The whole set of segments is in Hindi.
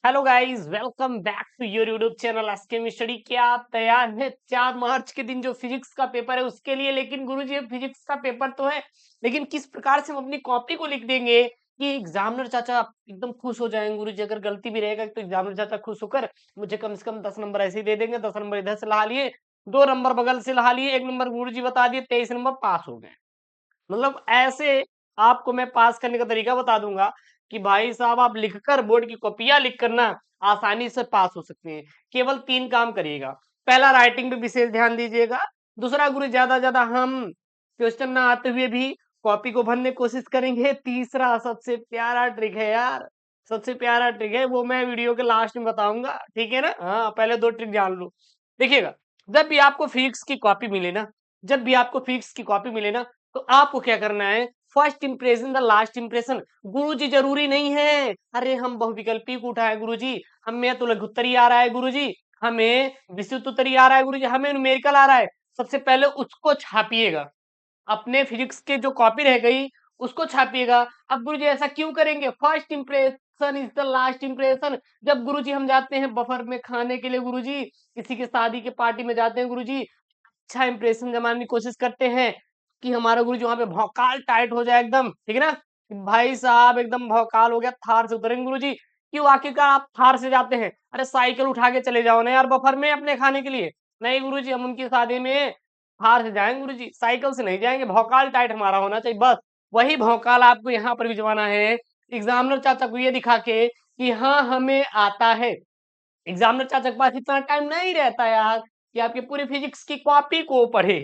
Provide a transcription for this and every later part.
Hello guys, welcome back to your YouTube channel SK study. क्या तैयार है 4 मार्च के दिन जो फिजिक्स का पेपर है उसके लिए? लेकिन गुरुजी ये फिजिक्स का पेपर तो है, लेकिन किस प्रकार से हम अपनी कॉपी को लिख देंगे कि एग्जामिनर चाचा एकदम खुश हो जाएंगे। गुरुजी अगर गलती भी रहेगा तो एग्जामिनर चाचा खुश होकर मुझे कम से कम 10 नंबर ऐसे ही दे देंगे। 10 नंबर इधर से ला लिए, 2 नंबर बगल से ला लिए, 1 नंबर गुरुजी बता दिए, 23 नंबर पास हो गए। मतलब ऐसे आपको मैं पास करने का तरीका बता दूंगा कि भाई साहब आप लिखकर बोर्ड की कॉपियां लिख कर ना आसानी से पास हो सकते हैं। केवल 3 काम करिएगा। पहला, राइटिंग पे विशेष ध्यान दीजिएगा। दूसरा, गुरु ज्यादा ज्यादा हम क्वेश्चन ना आते हुए भी कॉपी को भरने की कोशिश करेंगे। तीसरा सबसे प्यारा ट्रिक है यार, सबसे प्यारा ट्रिक है, वो मैं वीडियो के लास्ट में बताऊंगा, ठीक है ना? हाँ, पहले 2 ट्रिक जान लो। देखिएगा, जब भी आपको फिजिक्स की कॉपी मिले ना, जब भी आपको फिजिक्स की कॉपी मिले ना, तो आपको क्या करना है? First impression the last impression. गुरुजी जरूरी नहीं है, अरे हम बहुविकल्पी को उठाए गुरुजी, हमें तो लघुत्तरी आ रहा है गुरुजी, हमें विस्तृत उत्तरी आ रहा है गुरुजी, हमें न्यूमेरिकल आ रहा है। सबसे पहले उसको छापिएगा, अपने फिजिक्स के जो कॉपी रह गई उसको छापिएगा। अब गुरुजी ऐसा क्यों करेंगे? First impression is the last impression. जब गुरुजी हम जाते हैं बफर में खाने के लिए, गुरुजी किसी की शादी के पार्टी में जाते हैं गुरुजी, अच्छा इंप्रेशन जमाने की कोशिश करते हैं कि हमारा गुरुजी वहां पे भौकाल टाइट हो जाए एकदम, ठीक है ना? भाई साहब एकदम भौकाल हो गया, थार से उतरेंगे गुरुजी। क्यों आखिरकार आप थार से जाते हैं? अरे साइकिल उठा के चले जाओ ना यार बफर में अपने खाने के लिए। नहीं गुरुजी, हम उनकी शादी में थार से जाएंगे गुरुजी, साइकिल से नहीं जाएंगे। भौकाल टाइट हमारा होना चाहिए, बस वही भौकाल आपको यहाँ पर भी जमाना है। एग्जामिनर चाचा को ये दिखा के कि हाँ हमें आता है। एग्जामिनर चाचा के पास इतना टाइम नहीं रहता यार कि आपकी पूरी फिजिक्स की कॉपी को पढ़े,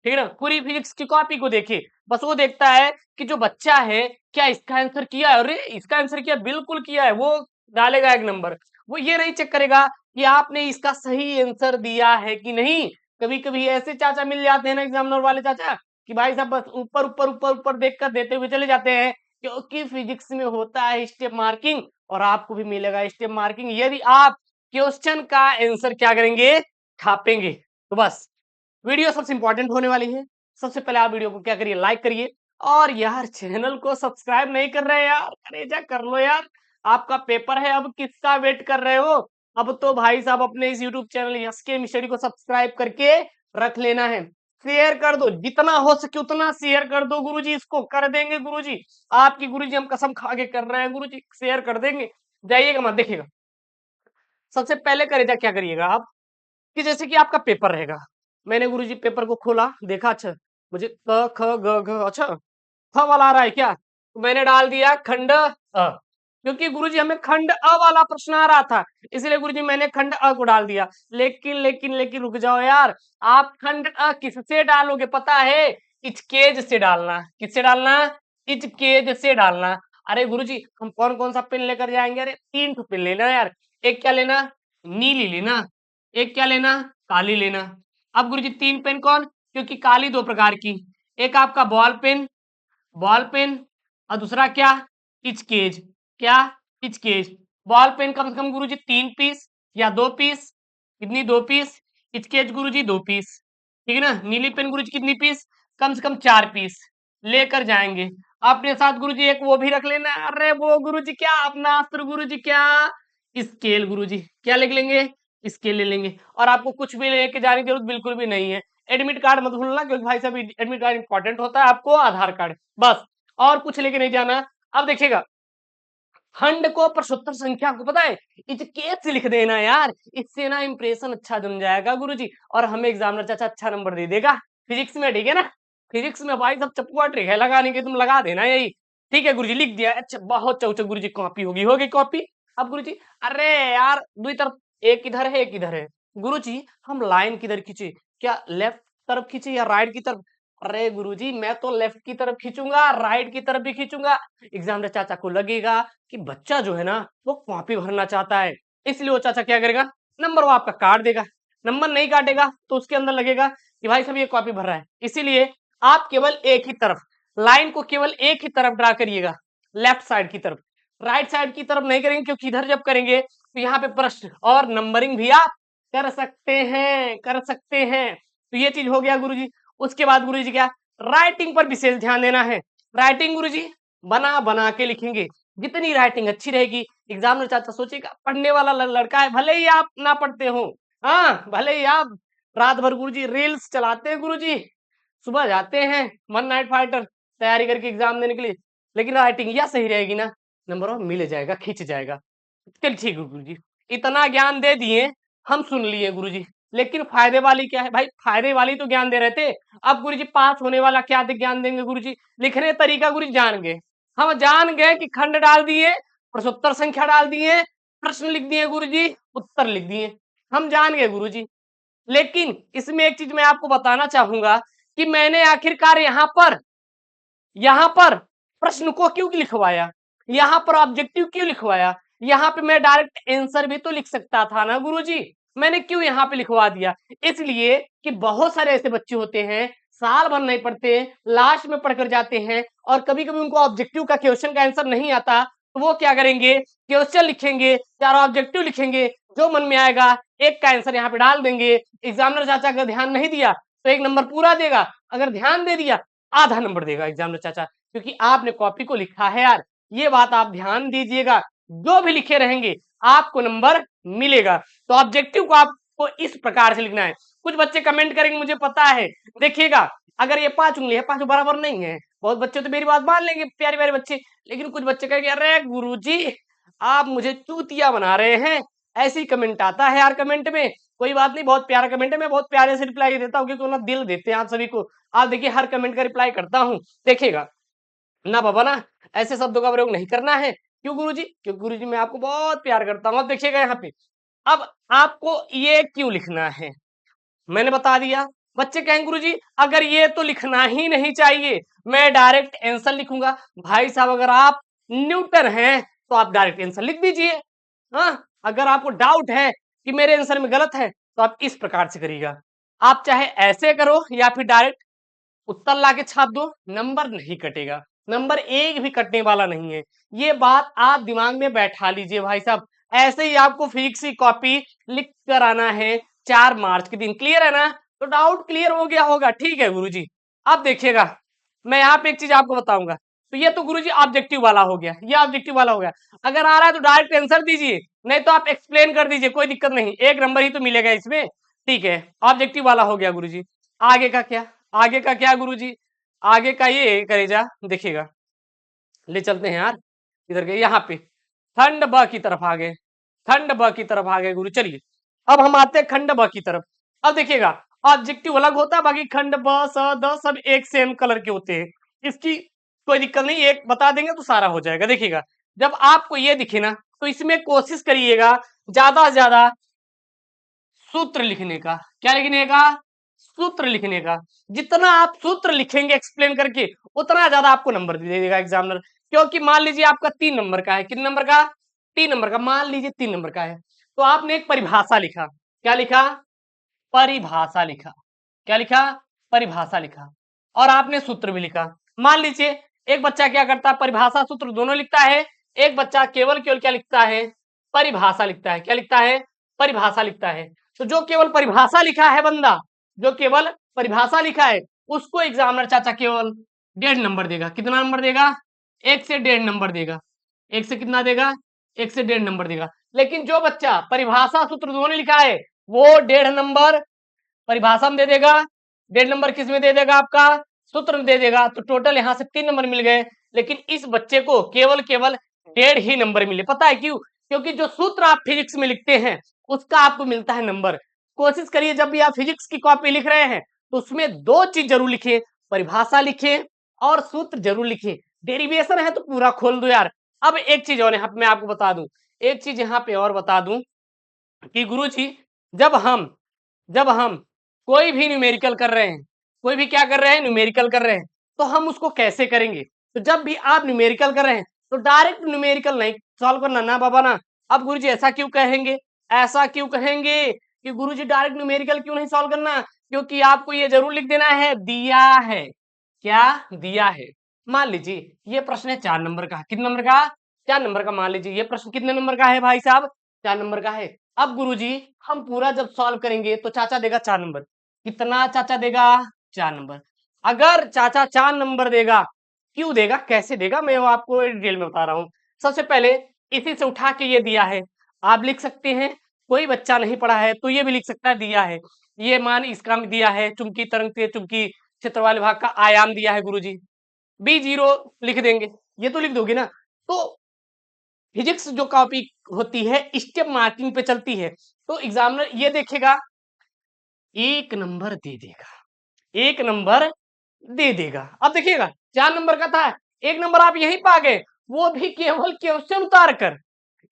ठीक है ना? पूरी फिजिक्स की कॉपी को देखे। बस वो देखता है कि जो बच्चा है क्या इसका आंसर किया है, अरे इसका आंसर किया, बिल्कुल किया है, वो डालेगा 1 नंबर। वो ये नहीं चेक करेगा कि आपने इसका सही आंसर दिया है कि नहीं। कभी कभी ऐसे चाचा मिल जाते हैं ना, एग्जामिनर वाले चाचा, कि भाई साहब बस ऊपर ऊपर ऊपर ऊपर देख कर देते हुए चले जाते हैं, क्योंकि फिजिक्स में होता है स्टेप मार्किंग। और आपको भी मिलेगा स्टेप मार्किंग यदि आप क्वेश्चन का आंसर क्या करेंगे? छापेंगे। तो बस वीडियो सबसे इंपॉर्टेंट होने वाली है। सबसे पहले आप वीडियो को क्या करिए, लाइक करिए। और यार चैनल को सब्सक्राइब नहीं कर रहे यार, अरे जा कर लो यार। आपका पेपर है, अब किसका वेट कर रहे हो? अब तो भाई साहब अपने इस यूट्यूब चैनल एसके मिस्टडी को सब्सक्राइब करके रख लेना है। शेयर कर दो, जितना हो सके उतना शेयर कर दो गुरुजी, इसको कर देंगे गुरुजी। आपकी गुरुजी हम कसम खा के कर रहे हैं गुरुजी, शेयर कर देंगे। जाइएगा मत, देखिएगा। सबसे पहले करेजा क्या करिएगा आप कि जैसे कि आपका पेपर रहेगा। मैंने गुरुजी पेपर को खोला, देखा, अच्छा मुझे क ख ग घ, अच्छा ख वाला आ रहा है क्या? तो मैंने डाल दिया खंड क्योंकि गुरुजी हमें खंड अ वाला प्रश्न आ रहा था, इसलिए गुरुजी मैंने खंड अ को डाल दिया। लेकिन रुक जाओ यार, आप खंड अ किससे डालोगे पता है? इचकेज से डालना। किससे डालना? इचकेज से डालना। अरे गुरुजी हम कौन कौन सा पेन लेकर जाएंगे? अरे 3 ठो पेन लेना यार। एक क्या लेना? नीली लेना। एक क्या लेना? काली लेना। अब गुरुजी 3 पेन कौन? क्योंकि काली 2 प्रकार की, एक आपका बॉल पेन, और दूसरा क्या? इचकेज। क्या? इचकेज। बॉल पेन कम से कम गुरुजी 3 पीस या 2 पीस। कितनी? 2 पीस। इचकेज गुरुजी 2 पीस, ठीक है ना? नीली पेन गुरुजी कितनी पीस? कम से कम 4 पीस लेकर जाएंगे। अपने साथ गुरुजी एक वो भी रख लेना। अरे वो गुरुजी क्या, अपना अस्त्र गुरुजी क्या? स्केल गुरुजी। क्या लिख लेंगे? स्केल ले लेंगे। और आपको कुछ भी लेके जाने की जरूरत बिल्कुल भी नहीं है। एडमिट कार्ड मत भूलना, क्योंकि भाई साहब एडमिट कार्ड इंपॉर्टेंट होता है, आपको आधार कार्ड बस, और कुछ लेके नहीं जाना। अब देखिएगा, खंड को प्रश्नोत्तर संख्या को पता है इचकेज से लिख देना यार, इससे ना इंप्रेशन अच्छा जम जाएगा गुरुजी, और हमें एग्जामिनर चाचा अच्छा नंबर दे देगा फिजिक्स में, ठीक है ना? फिजिक्स में भाई सब चपुआ ट्रिक है लगाने के, तुम लगा देना यही। ठीक है गुरुजी, लिख दिया। अच्छा बहुत चौचे गुरुजी, कॉपी होगी कॉपी। अब गुरुजी, अरे यार दुई तरफ, एक इधर है एक इधर है। गुरुजी हम लाइन किधर खींचे? क्या लेफ्ट तरफ खींचे या राइट की तरफ? अरे गुरुजी मैं तो लेफ्ट की तरफ खींचूंगा, राइट की तरफ भी खींचूंगा। एग्जामिनर चाचा को लगेगा कि बच्चा जो है ना वो कॉपी भरना चाहता है, इसलिए वो चाचा क्या करेगा? नंबर वो आपका काट देगा। नंबर नहीं काटेगा तो उसके अंदर लगेगा कि भाई साहब ये कॉपी भर रहा है। इसीलिए आप केवल एक ही तरफ, लाइन को केवल एक ही तरफ ड्रा करिएगा, लेफ्ट साइड की तरफ। राइट साइड की तरफ नहीं करेंगे, क्योंकि इधर जब करेंगे तो यहाँ पे प्रश्न और नंबरिंग भी आप कर सकते हैं, कर सकते हैं। तो ये चीज हो गया गुरुजी। उसके बाद गुरुजी क्या? राइटिंग पर विशेष ध्यान देना है। राइटिंग गुरुजी बना बना के लिखेंगे, जितनी राइटिंग अच्छी रहेगी, एग्जामिनर चाचा सोचेगा पढ़ने वाला लड़का है, भले ही आप ना पढ़ते हो, हाँ भले ही आप रात भर गुरुजी रील्स चलाते हैं गुरुजी, सुबह जाते हैं वन नाइट फाइटर तैयारी करके एग्जाम देने के लिए, लेकिन राइटिंग या सही रहेगी ना, नंबर वन मिल जाएगा, खींच जाएगा। चल ठीक है गुरुजी, इतना ज्ञान दे दिए, हम सुन लिए गुरुजी, लेकिन फायदे वाली क्या है भाई, फायदे वाली तो ज्ञान दे रहे थे। अब गुरुजी पास होने वाला क्या ज्ञान देंगे गुरुजी, लिखने तरीका गुरुजी जान गए, हम जान गए कि खंड डाल दिए, प्रश्नोत्तर संख्या डाल दिए, प्रश्न लिख दिए गुरुजी, उत्तर लिख दिए, हम जान गए गुरुजी। लेकिन इसमें एक चीज मैं आपको बताना चाहूंगा कि मैंने आखिरकार यहां पर प्रश्न को क्यों लिखवाया, यहां पर ऑब्जेक्टिव क्यों लिखवाया, यहां पे मैं डायरेक्ट आंसर भी तो लिख सकता था ना गुरुजी, मैंने क्यों यहां पे लिखवा दिया, इसलिए कि बहुत सारे ऐसे बच्चे होते हैं साल भर नहीं पढ़ते, लास्ट में पढ़कर जाते हैं, और कभी कभी उनको ऑब्जेक्टिव का क्वेश्चन का आंसर नहीं आता, तो वो क्या करेंगे, क्वेश्चन लिखेंगे या ऑब्जेक्टिव लिखेंगे, जो मन में आएगा एक का आंसर यहाँ पे डाल देंगे। एग्जामिनर चाचा अगर ध्यान नहीं दिया तो एक नंबर पूरा देगा, अगर ध्यान दे दिया आधा नंबर देगा एग्जामिनर चाचा, क्योंकि आपने कॉपी को लिखा है यार, ये बात आप ध्यान दीजिएगा, जो भी लिखे रहेंगे आपको नंबर मिलेगा। तो ऑब्जेक्टिव को आपको इस प्रकार से लिखना है। कुछ बच्चे कमेंट करेंगे मुझे पता है, देखिएगा अगर ये 5 उंगली है, 5 बराबर नहीं है, बहुत बच्चे तो मेरी बात मान लेंगे प्यारे प्यारे बच्चे, लेकिन कुछ बच्चे कहेंगे अरे गुरुजी आप मुझे चूतिया बना रहे हैं, ऐसी कमेंट आता है यार कमेंट में। कोई बात नहीं, बहुत प्यारा कमेंट है, मैं बहुत प्यारे से रिप्लाई देता हूँ, क्योंकि ना दिल देते हैं आप सभी को। आप देखिए हर कमेंट का रिप्लाई करता हूँ, देखिएगा ना बाबा ना, ऐसे शब्दों का प्रयोग नहीं करना है। क्यों गुरुजी, क्योंकि गुरुजी मैं आपको बहुत प्यार करता हूँ। अब देखिएगा यहाँ पे, अब आपको ये क्यों लिखना है मैंने बता दिया। बच्चे कहेंगे गुरुजी अगर ये तो लिखना ही नहीं चाहिए, मैं डायरेक्ट आंसर लिखूंगा। भाई साहब अगर आप न्यूटन हैं तो आप डायरेक्ट आंसर लिख दीजिए, हाँ अगर आपको डाउट है कि मेरे आंसर में गलत है तो आप इस प्रकार से करिएगा, आप चाहे ऐसे करो या फिर डायरेक्ट उत्तर लाके छाप दो, नंबर नहीं कटेगा, नंबर एक भी कटने वाला नहीं है। ये बात आप दिमाग में बैठा लीजिए भाई साहब। ऐसे ही आपको फिजिक्स की कॉपी लिख कर आना है 4 मार्च के दिन, क्लियर है ना, तो डाउट क्लियर हो गया होगा, ठीक है गुरुजी। अब देखिएगा मैं यहाँ पे एक चीज आपको बताऊंगा, तो ये तो गुरुजी ऑब्जेक्टिव वाला हो गया, ये ऑब्जेक्टिव वाला हो गया। अगर आ रहा है तो डायरेक्ट आंसर दीजिए, नहीं तो आप एक्सप्लेन कर दीजिए, कोई दिक्कत नहीं, एक नंबर ही तो मिलेगा इसमें, ठीक है। ऑब्जेक्टिव वाला हो गया गुरुजी। आगे का क्या, आगे का क्या गुरुजी, आगे का ये करेजा देखिएगा, ले चलते हैं यार इधर के, यहाँ पे खंड ब की तरफ आ गए, खंड ब की तरफ आ गए गुरु। चलिए अब हम आते हैं खंड ब की तरफ। अब देखिएगा ऑब्जेक्टिव अलग होता है, बाकी खंड ब स द सब एक सेम कलर के होते हैं, इसकी कोई दिक्कत नहीं, एक बता देंगे तो सारा हो जाएगा। देखिएगा जब आपको ये दिखे ना तो इसमें कोशिश करिएगा ज्यादा से ज्यादा सूत्र लिखने का, क्या लिखने का, सूत्र लिखने का। जितना आप सूत्र लिखेंगे एक्सप्लेन करके उतना ज्यादा आपको नंबर दे देगा एग्जामिनर। क्योंकि मान लीजिए आपका 3 नंबर का है, कितने नंबर का, 3 नंबर का, मान लीजिए 3 नंबर का है, तो आपने एक परिभाषा लिखा, क्या लिखा, परिभाषा लिखा, क्या लिखा, परिभाषा लिखा, और आपने सूत्र भी लिखा। मान लीजिए एक बच्चा क्या करता है, परिभाषा सूत्र दोनों लिखता है, एक बच्चा केवल केवल क्या लिखता है, परिभाषा लिखता है, क्या लिखता है, परिभाषा लिखता है। तो जो केवल परिभाषा लिखा है बंदा, जो केवल परिभाषा लिखा है, उसको एग्जामिनर चाचा केवल 1.5 नंबर देगा। कितना नंबर देगा, 1 से 1.5 नंबर देगा, 1 से कितना देगा, 1 से 1.5 नंबर देगा। लेकिन जो बच्चा परिभाषा सूत्र दोनों लिखा है वो 1.5 नंबर परिभाषा में दे देगा, 1.5 नंबर किस में दे देगा, आपका सूत्र में दे देगा। तो टोटल यहाँ से 3 नंबर मिल गए। लेकिन इस बच्चे को केवल केवल 1.5 ही नंबर मिले, पता है क्यों, क्योंकि जो सूत्र आप फिजिक्स में लिखते हैं उसका आपको मिलता है नंबर। कोशिश करिए जब भी आप फिजिक्स की कॉपी लिख रहे हैं तो उसमें 2 चीज जरूर लिखे, परिभाषा लिखे और सूत्र जरूर लिखे। डेरिवेशन है तो पूरा खोल दो यार। अब एक चीज और यहाँ पे मैं आपको बता दूं, एक चीज यहाँ पे और बता दूं कि गुरुजी जब हम कोई भी न्यूमेरिकल कर रहे हैं, कोई भी क्या कर रहे हैं, न्यूमेरिकल कर रहे हैं, तो हम उसको कैसे करेंगे। तो जब भी आप न्यूमेरिकल कर रहे हैं तो डायरेक्ट न्यूमेरिकल नहीं सॉल्व करना ना बाबा ना। अब गुरुजी ऐसा क्यों कहेंगे, ऐसा क्यों कहेंगे कि गुरुजी डायरेक्ट न्यूमेरिकल क्यों नहीं सॉल्व करना, क्योंकि आपको ये जरूर लिख देना है दिया है, क्या दिया है। मान लीजिए ये प्रश्न है 4 नंबर का, कितने नंबर का, 4 नंबर का। मान लीजिए ये प्रश्न कितने नंबर का है भाई साहब, 4 नंबर का है। अब गुरुजी हम पूरा जब सॉल्व करेंगे तो चाचा देगा 4 नंबर, कितना चाचा देगा, 4 नंबर। अगर चाचा 4 नंबर देगा, क्यों देगा, कैसे देगा, मैं वो आपको डिटेल में बता रहा हूँ। सबसे पहले इसी से उठा के ये दिया है, आप लिख सकते हैं। कोई बच्चा नहीं पढ़ा है तो ये भी लिख सकता है दिया है। ये मान इसका दिया है, चुंबकीय तरंग के चुंबकीय क्षेत्र वाले भाग का आयाम दिया है गुरुजी। b0 लिख देंगे, ये तो लिख दोगे ना। तो फिजिक्स जो कॉपी होती है स्टेप मार्किंग पे चलती है, तो एग्जामिनर ये देखेगा, एक नंबर दे देगा, एक नंबर दे देगा। अब देखिएगा 4 नंबर का था, एक नंबर आप यहीं पा गए, वो भी केवल क्वेश्चन उतार कर।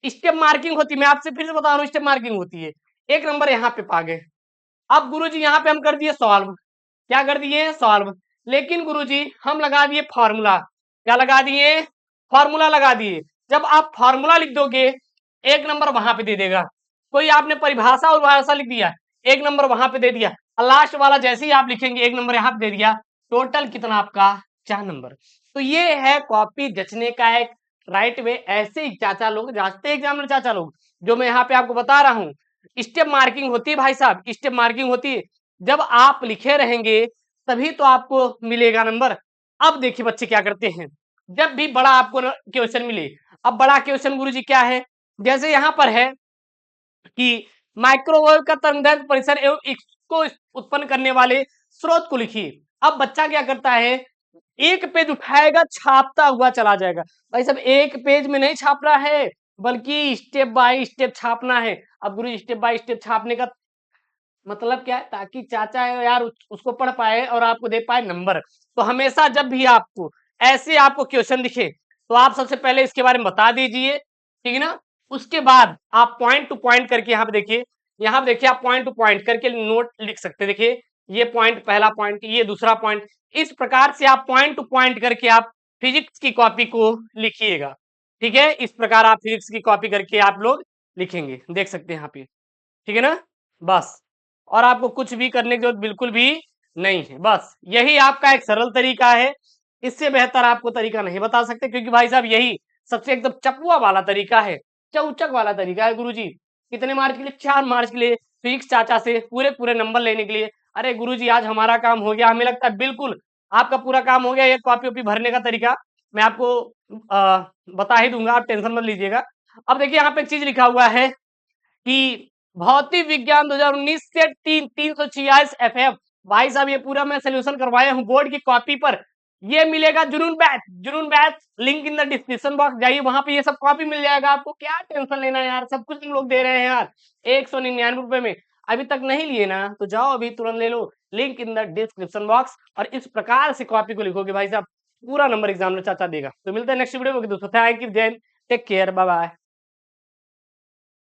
स्टेप मार्किंग होती है, मैं आपसे फिर से बता रहा हूँ, स्टेप मार्किंग होती है। एक नंबर यहाँ पे पा गए। अब गुरुजी यहाँ पे हम कर दिए सॉल्व, क्या कर दिए सॉल्व। लेकिन गुरुजी हम लगा दिए फॉर्मूला, क्या लगा दिए फॉर्मूला लगा दिए। जब आप फॉर्मूला लिख दोगे एक नंबर वहां पे दे देगा। कोई आपने परिभाषा और भाषा लिख दिया, एक नंबर वहां पे दे दिया, लास्ट वाला जैसे ही आप लिखेंगे एक नंबर यहाँ पे दे दिया। टोटल कितना आपका 4 नंबर। तो ये है कॉपी जचने का एक राइट वे। ऐसे ही चाचा लोग जांचते एग्जाम में, चाचा लोग जो मैं यहाँ पे आपको बता रहा हूँ, स्टेप मार्किंग होती है भाई साहब, स्टेप मार्किंग होती है। जब आप लिखे रहेंगे तभी तो आपको मिलेगा नंबर। अब देखिए बच्चे क्या करते हैं, जब भी बड़ा आपको क्वेश्चन मिले, अब बड़ा क्वेश्चन गुरुजी क्या है, जैसे यहाँ पर है कि माइक्रोवेव का तरंगदैर्घ्य परिसर एवं इसको उत्पन्न करने वाले स्रोत को लिखिए। अब बच्चा क्या करता है, एक पेज उठाएगा, छापता हुआ चला जाएगा। भाई साहब एक पेज में नहीं छापना है, बल्कि स्टेप बाय स्टेप छापना है। अब गुरु स्टेप बाय स्टेप छापने का मतलब क्या है, ताकि चाचा है यार उसको पढ़ पाए और आपको दे पाए नंबर। तो हमेशा जब भी आपको ऐसे आपको क्वेश्चन दिखे तो आप सबसे पहले इसके बारे में बता दीजिए, ठीक है ना। उसके बाद आप पॉइंट टू पॉइंट करके यहाँ पे देखिए, यहाँ पे देखिए आप पॉइंट टू पॉइंट करके नोट लिख सकते हैं। देखिए ये पॉइंट पहला पॉइंट, ये दूसरा पॉइंट, इस प्रकार से आप पॉइंट टू पॉइंट करके आप फिजिक्स की कॉपी को लिखिएगा। ठीक है, इस प्रकार आप फिजिक्स की कॉपी करके आप लोग लिखेंगे, देख सकते हैं यहाँ पे, ठीक है ना। बस, और आपको कुछ भी करने की जरूरत बिल्कुल भी नहीं है, बस यही आपका एक सरल तरीका है। इससे बेहतर आपको तरीका नहीं बता सकते, क्योंकि भाई साहब यही सबसे एकदम चपुआ वाला तरीका है, चौचक वाला तरीका है गुरुजी। कितने मार्च के लिए, 4 मार्च के लिए फिजिक्स चाचा से पूरे पूरे नंबर लेने के लिए। अरे गुरुजी आज हमारा काम हो गया, हमें लगता है बिल्कुल आपका पूरा काम हो गया। ये कॉपी वॉपी भरने का तरीका मैं आपको बता ही दूंगा, आप टेंशन मत लीजिएगा। अब देखिए यहाँ पे एक चीज लिखा हुआ है कि भौतिक विज्ञान 2019 से 346 FF। भाई साहब ये पूरा मैं सोल्यूशन करवाया हूँ बोर्ड की कॉपी पर। ये मिलेगा जुनून बैच, जुनून batch link in the description box, जाइए वहां पे ये सब कॉपी मिल जाएगा आपको। क्या टेंशन लेना है यार, सब कुछ हम लोग दे रहे हैं यार 199 रुपए में। अभी तक नहीं लिए ना तो जाओ अभी तुरंत ले लो, link in the description box. और इस प्रकार से कॉपी को लिखोगे भाई साहब पूरा नंबर एग्जामिनर चाचा देगा। तो मिलते हैं नेक्स्ट वीडियो में दोस्तों, थैंक यू, जय हिंद, टेक केयर, बाय बाय।